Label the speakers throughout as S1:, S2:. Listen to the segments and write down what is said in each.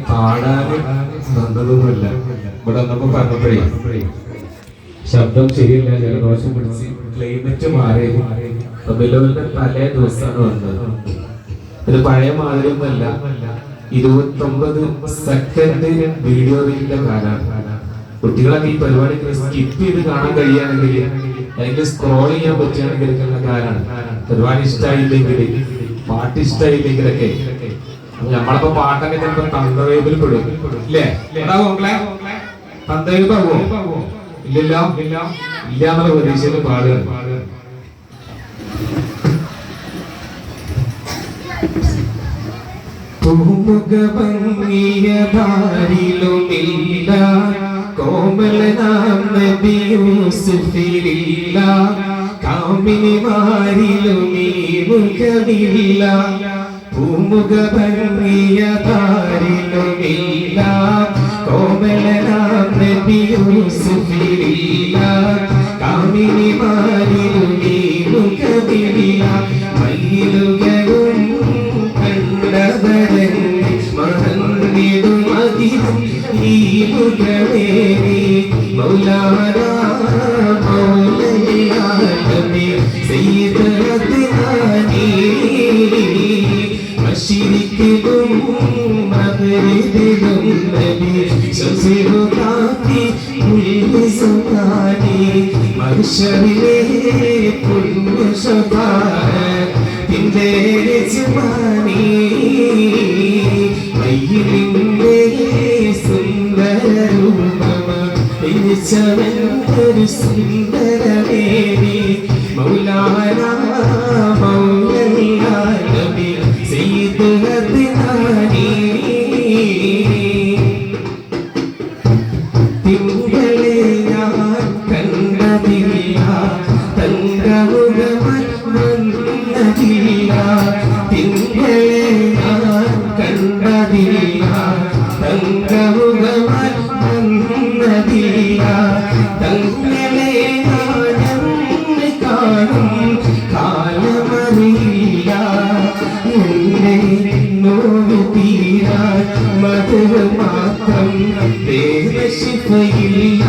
S1: പാടാന് വന്നതൊന്നുമില്ല. ഇവിടെ വന്നപ്പോ പറഞ്ഞപ്പോഴേ ശബ്ദം ശരിയില്ല, ജലദോഷം പിടിച്ച് ക്ലൈമറ്റ് മാറി. റബീഉൽ തലേ ദിവസമാണ് വന്നത്. ഇത് പഴയ മാതിരിയൊന്നുമല്ല. 29 സെക്കൻഡ് വീഡിയോ റീലിന്റെ കാലാണ്. കുട്ടികളൊക്കെ ഈ പരിപാടി സ്കിപ്പ് ചെയ്ത് കാണാൻ കഴിയുകയാണെങ്കിൽ, അല്ലെങ്കിൽ സ്ക്രോൾ ചെയ്യാൻ പറ്റുകയാണെങ്കിൽ കാലാണ്. പരിപാടി ഇഷ്ടമായില്ലെങ്കിൽ, പാട്ട് ഇഷ്ടമായില്ലെങ്കിലൊക്കെ നമ്മളിപ്പോ പാട്ടൊക്കെ ചിലപ്പോ തന്തവേബിൽ പെടും ഇല്ലേ? തന്തവേബാവോ? ഇല്ലല്ലോ, ഇല്ല എന്നുള്ള പ്രതീക്ഷയിൽ പാടുകയാണ്. പൂമുഖഭംഗിയതാരിലുമില്ല കോമലനാം നബി യൂസുഫിലില്ല, കാമിനിമാരിലുമീ മുഖമില്ല. പൂമുഖഭംഗിയതാരിലുമില്ല കോമലനാം നബി യൂസുഫിലില്ല, കാമിനിമാരിലുമീ മുഖമില്ല. മയിലുകളും മറന്നിടുമതിരും ഈ മുഖമേറി മൗലാനാ മൗലയാലമേ സയ്യിദനാനി മശ്രിഖിലും മഗ്രിബിലും നബി ശംസുൽ-ഹുദാത്തി മുൽസുനാനി മഹ്ശറിലെ പുണ്യ ശഫാഅത്തിന്റെ യജമാനി മയ്യിലിന്റെ സുന്ദരരൂപമ ഒരു സുന്ദരമേരി മൗലാനാ മൗലയാലമേ സയ്യിദനാനി. തിങ്കളെ ഞാൻ കണ്ടതില്ല, തങ്കമുഖമന്നതില്ല. തിങ്കളെ ഞാൻ കണ്ടതില്ല, തങ്കമുഖമന്നതില്ല. തങ്ങളെ ഞാനെന്ന് കാണും കാലമറിയില്ല. എന്നെ നോവ് തീരാൻ മധുര മാത്രം ദേവശിഫയില്ല.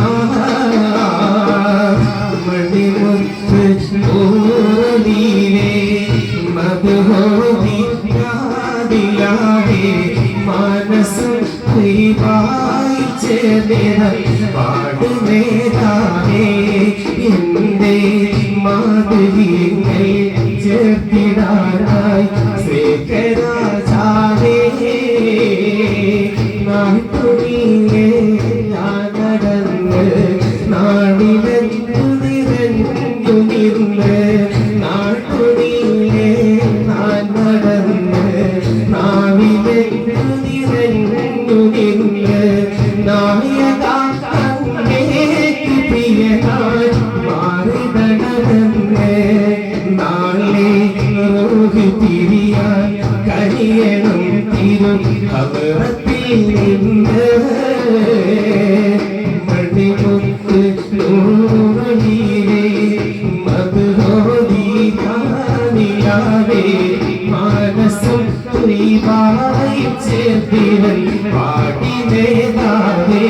S1: മണിമുത്ത് ഓരലീലേ മധുഹോദിലാവേ മനസ്സും ചേർന്നേരം പാടുന്നേതാവേ. എന്റെ മാധുര്യങ്ങൾ ചേർത്തിടാനായി സ്നേഹരാജാവേ. നാട്ടുനീളെ ഞാൻ നടന്ന് നാടിനെന്തു നിറഞ്ഞു നിന്ന്. നാട്ടുനീളെ ഞാൻ നടന്ന് നാവിനെന്തു നിറഞ്ഞു നിന്ന്. നായകേക്ക് പ്രിയനായി മാറിടണമെന്ന് നാളെ റൂഹ് തിരിയാൻ കഴിയണം തിരു ഹദ്റത്തിൽ നിന്ന്. മണിമുത്ത് നൂറിലെ മധുഹോദിലാവേ മനസ്സും പ്രിയമായി ചേർത്തിടൽ പാടിനേതാവേ.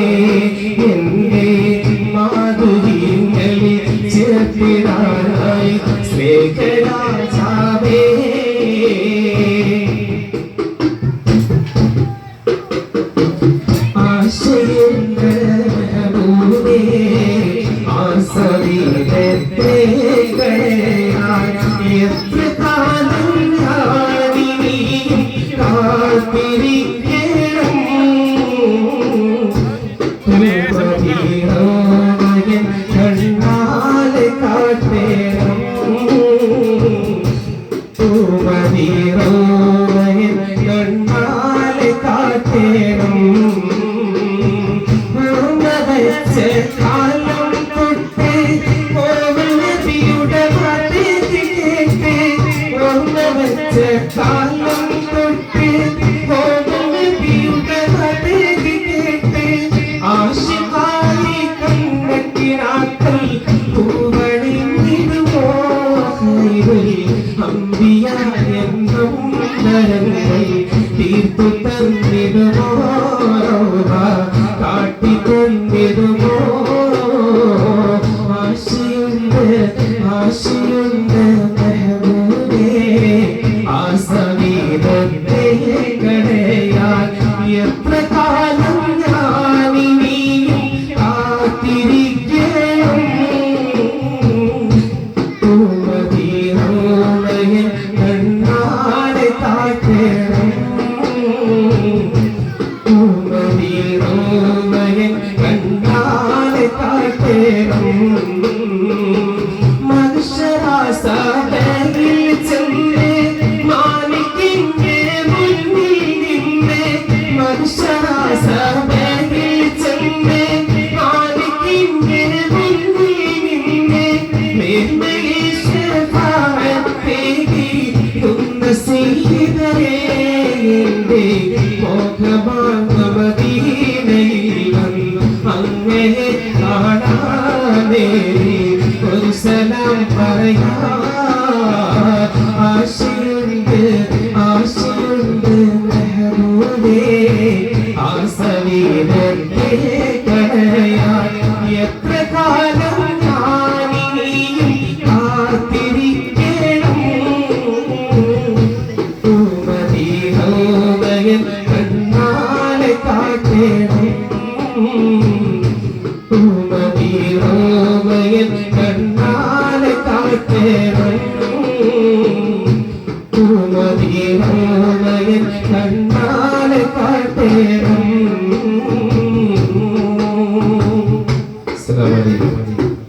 S1: എന്റെ മാധുര്യങ്ങളിൽ ചേർത്തിടാനായി സ്നേഹരാജാവേ. ആശയങ്ങളൂടെ ആസവിധത്തെ എത്ര കാലം ഞാനിനിയും കാത്തിരിക്കണം. കണ്ണാലെ കാട്ടേണം പൂമതിരോമയൻ കണ്ണാലെ കാട്ടേണം. വെച്ച കാലം തൊട്ട് കോവൽ നബിയുടെ പാട്ട് കേട്ട്. വെച്ച കാലം തൊട്ട് കോവൽ നബിയുടെ പാട്ട് കേട്ട്. ആശികായി കണ്ണക്കിനാക്കൾ പൂവണിഞ്ഞിടുമോ അമ്പിയ എന്നും നരങ്ങൾ തീർത്തു തന്നിടുമോ. തന്നിടുമോ ആശയുണ്ട് ആശയുണ്ട് മെഹബൂബേ ആ സമീപത്തെ കടയാൻ എത്ര കാലം ഞാനിനിയും കാത്തിരിക്കണം മദീനയെ കണ്ണാലെ താഴ്ത്തണം മദീനയെ കണ്ണാലെ താഴ്ത്തണം മനുഷ്യരാസഭയിൽ ചെന്ന് മാലിക്കിന്റെ മുന്നിൽ നിന്ന് മനുഷ്യരാസഭയിൽ ചെന്ന് മാലിക്കിന്റെ മുന്നിൽ നിന്ന് മേന്മയെ ശഫാഅത്തേകി സീതരേ എന്റെ മോഹമാർന്ന മദീനയിൽ അങ്ങേ കാണാനേ ഒരു സലാം പറയാ ആശയുണ്ട് ആശയുണ്ട് മെഹബൂബേ ആ സമീപത്തെ കടയാൻ എത്ര കാലം ഞാനിനിയും കാത്തിരിക്കണം മദീനയെ കണ്ണാലെ കാക്കണം മദീനയെ കണ്ണാലെ കാക്കണം മദീനയെ